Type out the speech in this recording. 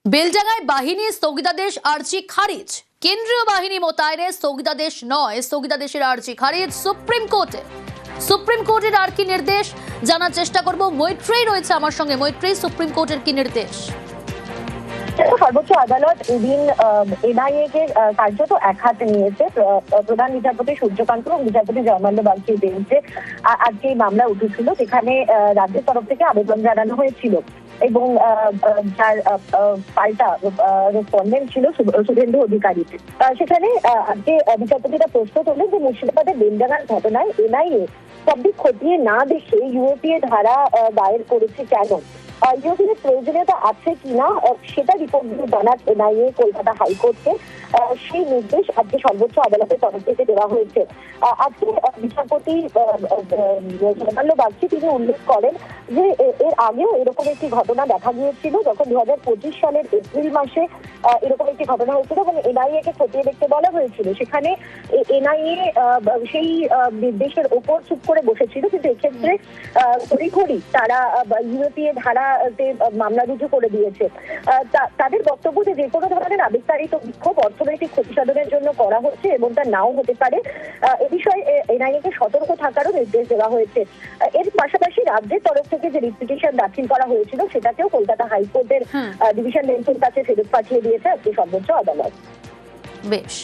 বেলডাঙ্গায় বাহিনী স্থগিতাদেশ আর্জি খারিজ। কেন্দ্রীয় বাহিনী মোতায়েনের স্থগিতাদেশ নয়, স্থগিতাদেশের আর্জি খারিজ সুপ্রিম কোর্টে। সুপ্রিম কোর্টের আর কি নির্দেশ জানার চেষ্টা করব। মৈত্রেয়ী রয়েছে আমার সঙ্গে। মৈত্রেয়ী, সুপ্রিম কোর্টের কি নির্দেশ? সর্বোচ্চ আদালত এদিন এনআইএ কে কার্যত এক হাতে নিয়েছে। প্রধান বিচারপতি সূর্যকান্ত এবং বিচারপতি জয়মাল্য বাগচির বেঞ্চে আজকে এই মামলা উঠেছিল, যেখানে রাজ্যের তরফ থেকে আবেদন জানানো হয়েছিল এবং যার পাল্টা রেসপন্ডেন্ট ছিল শুভেন্দু অধিকারী। সেখানে আজকে বিচারপতিরা প্রশ্ন তোলেন যে মুর্শিদাবাদের বেলডাঙ্গার ঘটনায় এনআইএ সবদিক খতিয়ে না দেখে ইউএপিএ ধারা দায়ের করেছে কেন, ইউপিএর প্রয়োজনীয়তা আছে কিনা সেটা রিপোর্ট দিয়ে জানান এনআইএ কলকাতা হাইকোর্টকে। সেই নির্দেশ আজকে সর্বোচ্চ আদালতের তরফ থেকে দেওয়া হয়েছে। আজকে বিচারপতি জয়মাল্য বাগচি তিনি উল্লেখ করেন যে এর আগেও এরকম একটি ঘটনা দেখা গিয়েছিল, যখন 2025 সালের এপ্রিল মাসে এরকম একটি ঘটনা হয়েছিল এবং এনআইএ কে খতিয়ে দেখতে বলা হয়েছিল। সেখানে এনআইএ সেই নির্দেশের ওপর চুপ করে বসেছিল, কিন্তু এক্ষেত্রে তড়িঘড়ি তারা ইউএপিএ ধারাতে মামলা রুজু করে দিয়েছে। তাদের বক্তব্য যে কোনো ধরনের আবেগতাড়িত বিক্ষোভ অর্থনৈতিক ক্ষতি সাধনের জন্য করা হচ্ছে এবং তা নাও হতে পারে। এ বিষয়ে এনআইএ কে সতর্ক থাকারও নির্দেশ দেওয়া হয়েছে। এর পাশাপাশি রাজ্যের তরফ থেকে যে রিট পিটিশন দাখিল করা হয়েছিল সেটাকেও কলকাতা হাইকোর্টের ডিভিশন বেঞ্চের কাছে ফেরত পাঠিয়ে দিয়েছে আজকে সর্বোচ্চ আদালত। বেশ।